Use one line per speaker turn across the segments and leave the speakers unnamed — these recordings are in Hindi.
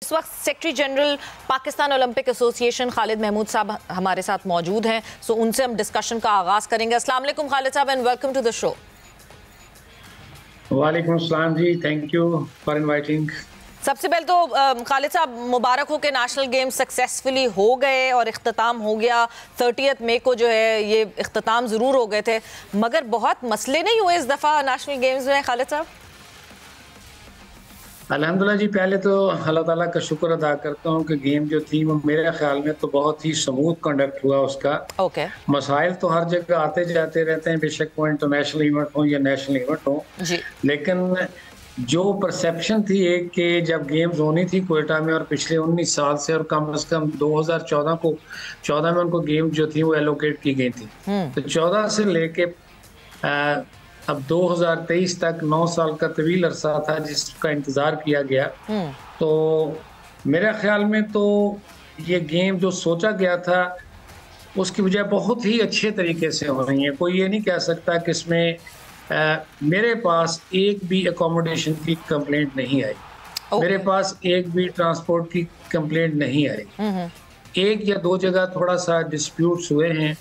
इस वक्त secretary general Pakistan Olympic association Khalid Mahmood साहब हमारे साथ मौजूद हैं, सो उनसे हम डिस्कशन का आगाज करेंगे। अस्सलाम वालेकुम खालिद साहब and welcome to the show.
वालेकुम अस्सलाम जी, थैंक यू फॉर इनवाइटिंग।
सबसे पहले तो खालिद साहब मुबारक हो कि नेशनल गेम्स सक्सेसफुली हो गए और इख्तिताम हो गया। 30 मई को जो है ये इख्तिताम ज़रूर हो गए थे, मगर बहुत मसले नहीं हुए इस दफ़ा नेशनल गेम्स में खालिद साहब?
अल्हम्दुलिल्लाह जी, पहले तो अल्लाह ताला का शुक्र अदा करता हूँ कि गेम जो थी वो मेरे ख्याल में तो बहुत ही स्मूथ कंडक्ट हुआ उसका। मसाइल तो हर जगह आते जाते रहते हैं, बेशक वो इंटरनेशनल इवेंट हो या नेशनल इवेंट हो, लेकिन जो परसेप्शन थी एक कि जब गेम्स होनी थी क्वेटा में और पिछले 19 साल से और कम से कम 2014 में उनको गेम जो थी वो एलोकेट की गई थी, तो 14 से लेके अब 2023 तक 9 साल का तवील अरसा था जिसका इंतजार किया गया। तो मेरे ख्याल में तो ये गेम जो सोचा गया था उसकी बजाय बहुत ही अच्छे तरीके से हो रही है। कोई ये नहीं कह सकता कि इसमें मेरे पास एक भी अकोमोडेशन की कंप्लेंट नहीं आई, मेरे पास एक भी ट्रांसपोर्ट की कंप्लेंट नहीं आई। एक या दो जगह थोड़ा सा डिस्प्यूट्स हुए हैं,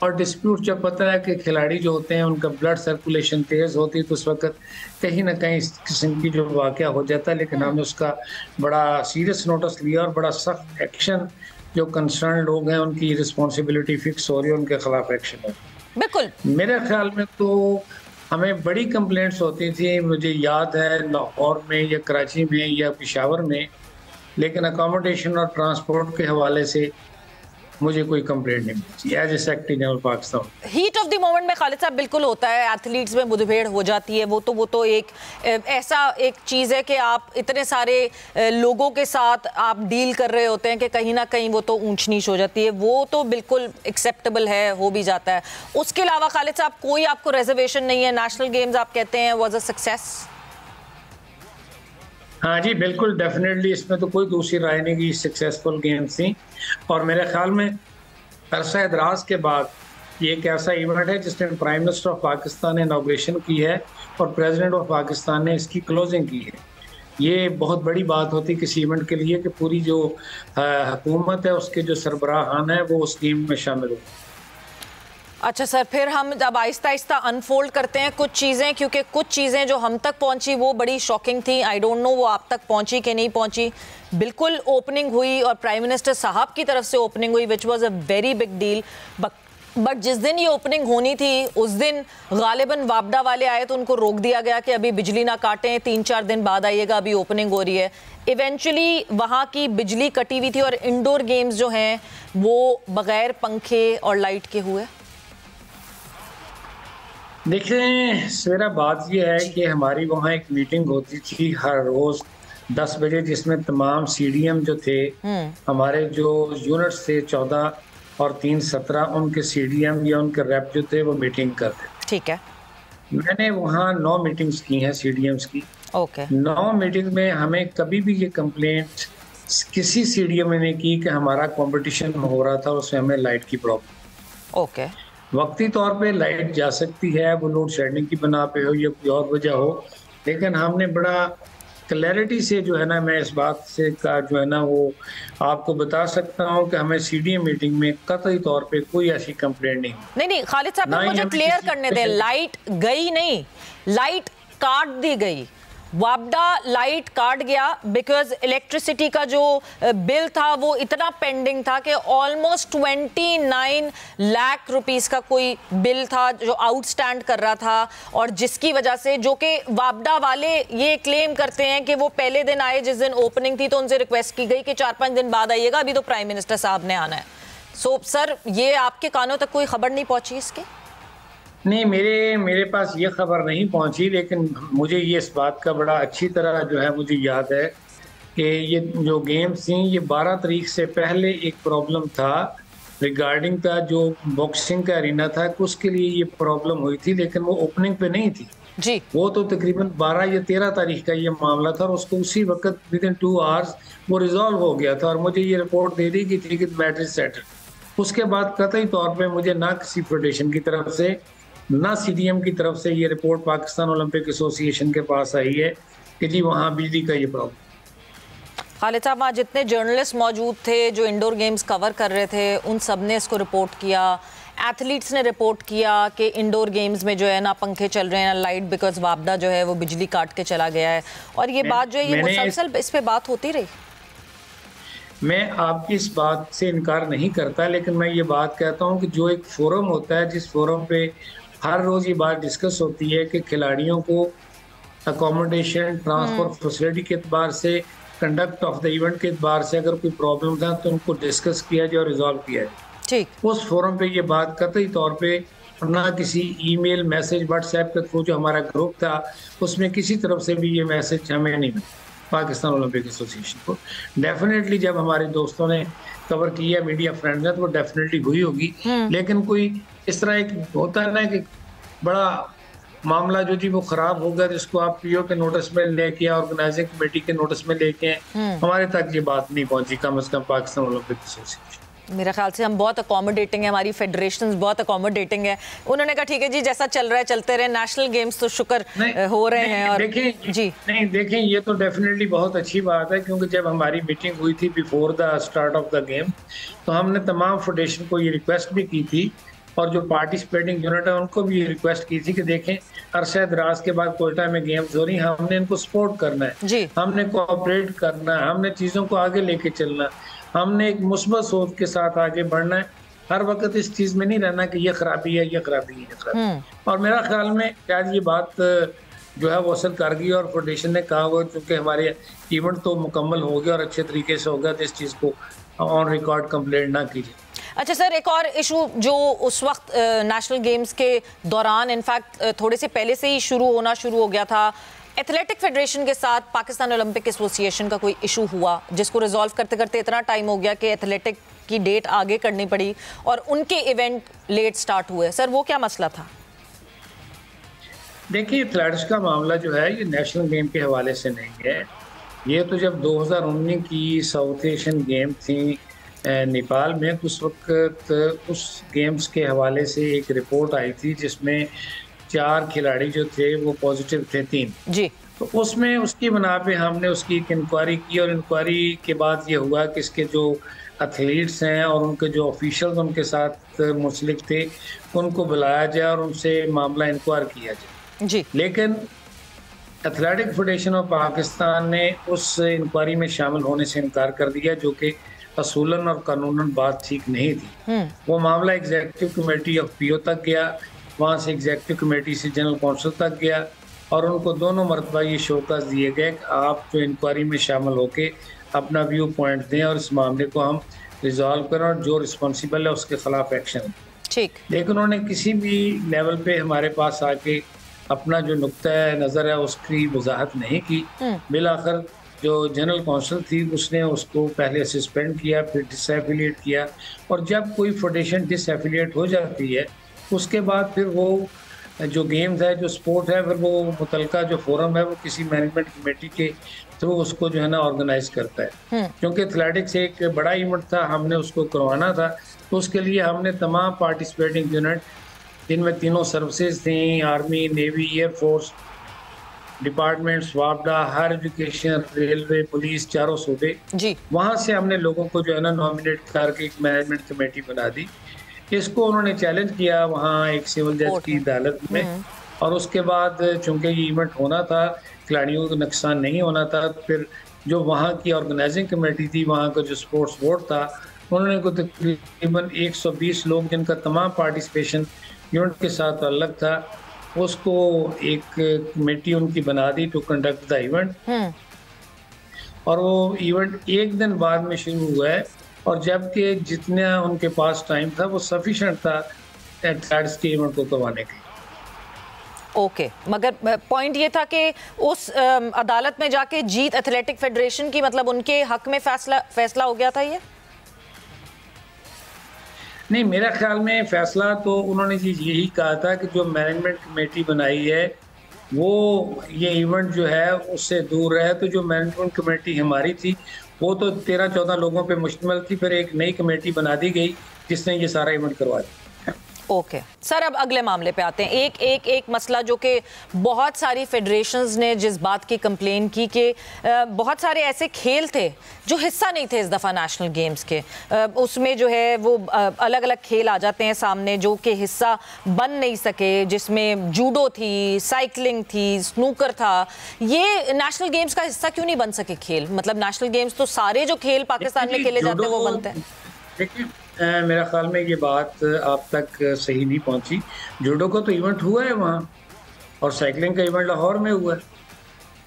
और डिस्प्यूट जब पता है कि खिलाड़ी जो होते हैं उनका ब्लड सर्कुलेशन तेज़ होती है तो उस वक्त कहीं ना कहीं इस किस्म की जो वाक़या हो जाता है, लेकिन हमने उसका बड़ा सीरियस नोटिस लिया और बड़ा सख्त एक्शन, जो कंसर्न लोग हैं उनकी रिस्पॉन्सिबिलिटी फिक्स हो रही है, उनके खिलाफ एक्शन है।
बिल्कुल,
मेरे ख्याल में तो हमें बड़ी कंप्लेंट्स होती थी, मुझे याद है लाहौर में या कराची में या पेशावर में, लेकिन अकोमोडेशन और ट्रांसपोर्ट के हवाले से मुझे कोई कंप्लेंट नहीं मिली as a secretary general Pakistan.
Heat of the moment में खालिद साहब बिल्कुल होता है, एथलीट्स में मुठभेड़ हो जाती है, वो तो एक ऐसा एक चीज़ है कि आप इतने सारे लोगों के साथ आप डील कर रहे होते हैं कि कहीं ना कहीं वो तो ऊंच नीच हो जाती है, वो तो बिल्कुल एक्सेप्टेबल है, हो भी जाता है। उसके अलावा खालिद साहब कोई आपको रिजर्वेशन नहीं है, नेशनल गेम्स आप कहते हैं वाज अ सक्सेस?
हाँ जी बिल्कुल, डेफिनेटली इसमें तो कोई दूसरी राय नहीं कि सक्सेसफुल गेम्स थी, और मेरे ख्याल में अरसा दराज के बाद ये एक ऐसा इवेंट है जिसमें प्राइम मिनिस्टर ऑफ पाकिस्तान ने इनॉग्रेशन की है और प्रेसिडेंट ऑफ पाकिस्तान ने इसकी क्लोजिंग की है। ये बहुत बड़ी बात होती है किसी इवेंट के लिए कि पूरी जो हुकूमत है उसके जो सरबराहान है वो उस गेम में शामिल हो।
अच्छा सर, फिर हम जब आहिस्ता आहिस्ता अनफोल्ड करते हैं कुछ चीज़ें, क्योंकि कुछ चीज़ें जो हम तक पहुंची वो बड़ी शॉकिंग थी। आई डोंट नो वो आप तक पहुंची कि नहीं पहुंची। बिल्कुल ओपनिंग हुई और प्राइम मिनिस्टर साहब की तरफ से ओपनिंग हुई, which was a very big deal. But जिस दिन ये ओपनिंग होनी थी उस दिन गालिबन वापडा वाले आए तो उनको रोक दिया गया कि अभी बिजली ना काटें, 3-4 दिन बाद आइएगा, अभी ओपनिंग हो रही है। इवेंचुअली वहाँ की बिजली कटी हुई थी और इंडोर गेम्स जो हैं वो बगैर पंखे और लाइट के हुए।
देखिए सवेरा, बात यह है कि हमारी वहाँ एक मीटिंग होती थी हर रोज 10 बजे, जिसमें तमाम सीडीएम जो थे, हमारे जो यूनिट्स थे 14 और 3 17, उनके सीडीएम या उनके रेप जो थे वो मीटिंग करते थे।
ठीक है,
मैंने वहाँ 9 मीटिंग्स की हैं सीडीएम्स की। 9 मीटिंग में हमें कभी भी ये कंप्लेंट किसी सीडीएम ने की कि हमारा कंपटीशन हो रहा था उसमें हमें लाइट की प्रॉब्लम। वक्ती तौर पे लाइट जा सकती है, वो लोड शेडिंग की बना पे हो या कोई और वजह हो, लेकिन हमने बड़ा क्लैरिटी से जो है ना, मैं इस बात से का जो है ना वो आपको बता सकता हूँ कि हमें सीडीएम मीटिंग में कतई तौर पे कोई ऐसी कंप्लेंट नहीं।
खालिद साहब मुझे क्लियर करने दें, लाइट गई नहीं, लाइट काट दी गई। वापडा लाइट काट गया बिकॉज इलेक्ट्रिसिटी का जो बिल था वो इतना पेंडिंग था कि ऑलमोस्ट 29 लाख रुपीस का कोई बिल था जो आउटस्टैंड कर रहा था, और जिसकी वजह से, जो कि वापडा वाले ये क्लेम करते हैं कि वो पहले दिन आए जिस दिन ओपनिंग थी तो उनसे रिक्वेस्ट की गई कि 4-5 दिन बाद आइएगा, अभी तो प्राइम मिनिस्टर साहब ने आना है। सो सर, ये आपके कानों तक कोई खबर नहीं पहुंची इसके?
नहीं, मेरे पास ये खबर नहीं पहुंची, लेकिन मुझे ये इस बात का बड़ा अच्छी तरह जो है मुझे याद है कि ये जो गेम्स थी ये 12 तारीख से पहले एक प्रॉब्लम था रिगार्डिंग का जो बॉक्सिंग का अरीना था, उसके लिए ये प्रॉब्लम हुई थी, लेकिन वो ओपनिंग पे नहीं थी
जी।
वो तो तकरीबन 12 या 13 तारीख का ये मामला था और उसको उसी वक्त विद इन 2 आवर्स वो रिजॉल्व हो गया था और मुझे ये रिपोर्ट दे दी कि ठीक है मैटर सेटल। उसके बाद कतई तौर पे मुझे ना किसी फेडरेशन की तरफ से ना सीडीएम की तरफ से ये रिपोर्ट पाकिस्तान ओलंपिक एसोसिएशन के पास आई है कि जी वहाँ बिजली का ये प्रॉब्लम।
खालिद साहब, वहाँ जितने जर्नलिस्ट मौजूद थे जो इंडोर गेम्स कवर कर रहे थे, उन सब ने इसको रिपोर्ट किया। एथलीट्स ने रिपोर्ट किया कि इंडोर गेम्स में जो है ना पंखे चल रहे हैं ना लाइट, बिकॉज वापडा जो है वो बिजली काट के चला गया है। और ये बात जो है ये मुसलसल इस पे बात होती रही।
मैं आपकी इस बात से इनकार नहीं करता, लेकिन मैं ये बात कहता हूँ कि जो एक फोरम होता है, जिस फोरम पे हर रोज़ ये बात डिस्कस होती है कि खिलाड़ियों को अकोमोडेशन, ट्रांसपोर्ट फैसिलिटी के एतबार से, कंडक्ट ऑफ द इवेंट के एतबार से अगर कोई प्रॉब्लम था तो उनको डिस्कस किया जाए और रिजॉल्व किया जाए। ठीक, उस फोरम पे ये बात कतई तौर पे ना किसी ईमेल, मैसेज, व्हाट्सएप के थ्रू जो हमारा ग्रुप था उसमें किसी तरफ से भी ये मैसेज हमें नहीं मिला पाकिस्तान ओलंपिक एसोसिएशन को। डेफिनेटली जब हमारे दोस्तों ने कवर किया, मीडिया फ्रेंड ने, तो वो डेफिनेटली हुई होगी, लेकिन कोई इस तरह एक होता है ना कि बड़ा मामला जो जी वो खराब होगा जिसको आप पीओ के नोटिस में लेके, ऑर्गेनाइजिंग कमेटी के नोटिस में लेके, हमारे तक ये बात नहीं पहुंची, कम से कम पाकिस्तान ओलंपिक एसोसिएशन।
मेरे ख्याल से हम बहुत अकोमोडेटिंग है, हमारी फेडरेशन बहुत अकोमोडेटिंग है। उन्होंने कहा ठीक है जी, जैसा चल रहा है चलते रहे, नेशनल गेम्स तो शुक्र हो रहे हैं। और
देखें जी, नहीं देखें, ये तो डेफिनेटली बहुत अच्छी बात है, क्योंकि जब हमारी मीटिंग हुई थी before the start of the game, तो हमने तमाम फेडरेशन को ये रिक्वेस्ट भी की थी और जो पार्टिसिपेटिंग यूनिट है उनको भी ये रिक्वेस्ट की थी कि देखें अरसे दराज के बाद कोयटा में गेम्स हो रही हैं, हमने इनको सपोर्ट करना है, हमने कोऑपरेट करना है, हमने चीज़ों को आगे लेके चलना, हमने एक मुस्बत सोच के साथ आगे बढ़ना है। हर वक्त इस चीज़ में नहीं रहना कि ये खराबी है, ये खराबी है, ये खराबी। और मेरा ख्याल में शायद ये बात जो है वो असर कर गई और फेडरेशन ने कहा हुआ क्योंकि हमारे इवेंट तो मुकम्मल हो गया और अच्छे तरीके से हो गया, तो इस चीज़ को ऑन रिकॉर्ड कंप्लेंट ना कीजिए।
अच्छा सर, एक और इशू जो उस वक्त नेशनल गेम्स के दौरान इनफैक्ट थोड़े से पहले से ही शुरू हो गया था, एथलेटिक फेडरेशन के साथ पाकिस्तान ओलंपिक एसोसिएशन का कोई इशू हुआ जिसको रिजॉल्व करते करते इतना टाइम हो गया कि एथलेटिक की डेट आगे करनी पड़ी और उनके इवेंट लेट स्टार्ट हुए। सर वो क्या मसला था?
देखिए, एथलेटिक्स का मामला जो है ये नेशनल गेम के हवाले से नहीं है। ये तो जब 2019 की साउथ एशियन गेम थी नेपाल में, उस वक्त उस गेम्स के हवाले से एक रिपोर्ट आई थी जिसमें 4 खिलाड़ी जो थे वो पॉजिटिव थे, 3 जी। तो उसमें उसकी बना पे हमने उसकी एक इंक्वायरी की और इंक्वायरी के बाद ये हुआ कि इसके जो एथलीट्स हैं और उनके जो ऑफिशियल्स उनके साथ मुंसलिक थे उनको बुलाया जाए और उनसे मामला इंक्वायर किया जाए जी। लेकिन एथलेटिक फेडरेशन ऑफ पाकिस्तान ने उस इंक्वायरी में शामिल होने से इनकार कर दिया, जो कि असूलन और कानूनन बात ठीक नहीं थी। वो मामला एग्जीक्यूटिव कमेटी ऑफ पीओ तक गया, वहाँ से एग्जीक्यूटिव कमेटी से जनरल काउंसिल तक गया और उनको दोनों मरतबा ये शोकस दिए गए कि आप जो इंक्वायरी में शामिल होके अपना व्यू पॉइंट दें और इस मामले को हम रिजॉल्व करें और जो रिस्पॉन्सिबल है उसके खिलाफ एक्शन। ठीक, लेकिन उन्होंने किसी भी लेवल पे हमारे पास आके अपना जो नुक्ता नज़र है उसकी वजाहत नहीं की। बिलाखिर जो जनरल काउंसिल थी उसने उसको पहले सस्पेंड किया, फिर डिसएफिलिएट किया, और जब कोई फेडरेशन डिसएफिलिएट हो जाती है उसके बाद फिर वो जो गेम्स है, जो स्पोर्ट है, फिर वो मुतलका जो फोरम है वो किसी मैनेजमेंट कमेटी के थ्रू उसको जो है ना ऑर्गेनाइज करता है। क्योंकि एथलेटिक्स एक बड़ा इवेंट था, हमने उसको करवाना था, तो उसके लिए हमने तमाम पार्टिसिपेटिंग यूनिट जिनमें तीनों सर्विसेज थी, आर्मी, नेवी, एयरफोर्स डिपार्टमेंट्स, वापडा, हायर एजुकेशन, रेलवे, पुलिस, चारों सूबे जी, वहाँ से हमने लोगों को जो है ना नॉमिनेट करके एक मैनेजमेंट कमेटी बना दी। इसको उन्होंने चैलेंज किया वहाँ एक सिविल जज की अदालत में, और उसके बाद चूंकि ये इवेंट होना था, खिलाड़ियों को नुकसान नहीं होना था, फिर जो वहाँ की ऑर्गेनाइजिंग कमेटी थी, वहाँ का जो स्पोर्ट्स बोर्ड था, उन्होंने को तकरीबन 120 लोग जिनका तमाम पार्टिसिपेशन यूनिट के साथ अलग था, उसको एक कमेटी उनकी बना दी टू कंडक्ट द इवेंट। और वो इवेंट एक दिन बाद में शुरू हुआ है, और जबकि जितना उनके पास टाइम था वो सफिशिएंट था एथलेटिक्स के इवेंट को करवाने के।
ओके, मगर पॉइंट ये था कि उस अदालत में जाके जीत एथलेटिक फेडरेशन की, मतलब उनके हक में फैसला हो गया था ये?
नहीं, मेरा ख्याल में फैसला तो उन्होंने यही कहा था कि जो मैनेजमेंट कमेटी बनाई है वो ये इवेंट जो है उससे दूर रहे। तो जो मैनेजमेंट कमेटी हमारी थी वो तो 13-14 लोगों पे मुश्तमिल थी, फिर एक नई कमेटी बना दी गई जिसने ये सारा इवेंट करवा दिया।
ओके सर, अब अगले मामले पे आते हैं। एक मसला जो कि बहुत सारी फेडरेशंस ने जिस बात की कंप्लेन की कि बहुत सारे ऐसे खेल थे जो हिस्सा नहीं थे इस दफ़ा नेशनल गेम्स के, उसमें जो है वो अलग अलग खेल आ जाते हैं सामने जो कि हिस्सा बन नहीं सके, जिसमें जूडो थी, साइकिलिंग थी, स्नूकर था। ये नेशनल गेम्स का हिस्सा क्यों नहीं बन सके खेल? मतलब नेशनल गेम्स तो सारे जो खेल पाकिस्तान में खेले जाते हैं वो बनते हैं।
देखिए, मेरा ख्याल में ये बात आप तक सही नहीं पहुंची। जूडो का तो इवेंट हुआ है वहाँ, और साइकिलिंग का इवेंट लाहौर में हुआ है।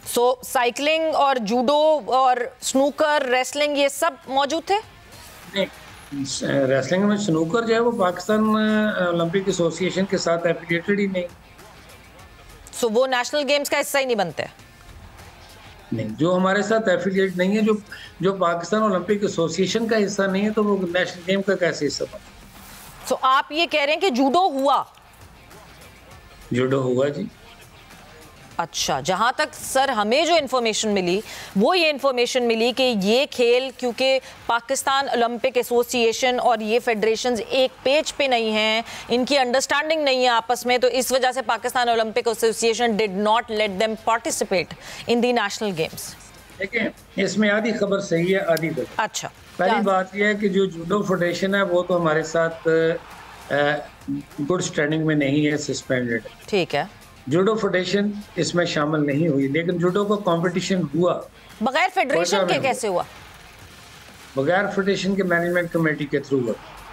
सो साइकिलिंग और जूडो और स्नूकर, रेसलिंग, ये सब मौजूद थे?
नहीं, रेसलिंग में स्नूकर जो है वो पाकिस्तान ओलंपिक एसोसिएशन के साथ एफिलिएटेड ही नहीं।
सो वो नेशनल गेम्स का हिस्सा ही नहीं बनते?
नहीं, जो हमारे साथ एफिलिएट नहीं है, जो पाकिस्तान ओलंपिक एसोसिएशन का हिस्सा नहीं है, तो वो नेशनल गेम का कैसे हिस्सा बना?
सो आप ये कह रहे हैं कि जूडो हुआ?
जूडो हुआ जी।
अच्छा, जहाँ तक सर हमें जो इन्फॉर्मेशन मिली वो ये इन्फॉर्मेशन मिली कि ये खेल क्योंकि पाकिस्तान ओलंपिक एसोसिएशन और ये फेडरेशंस एक पेज पे नहीं हैं, इनकी अंडरस्टैंडिंग नहीं है आपस में, तो इस वजह से Pakistan Olympic association did not let them participate in the national games.
देखिए, इसमें आधी खबर सही है, आधी गलत।
अच्छा,
पहली बात यह है कि जो जूडो फेडरेशन है वो तो हमारे साथ गुड स्टैंडिंग में नहीं है, सस्पेंडेड।
ठीक है,
जूडो फेडरेशन इसमें शामिल नहीं हुई, लेकिन जूडो का कंपटीशन हुआ
बगैर फेडरेशन के। कैसे हुआ?
बगैर फेडरेशन के मैनेजमेंट कमेटी के थ्रू हुआ।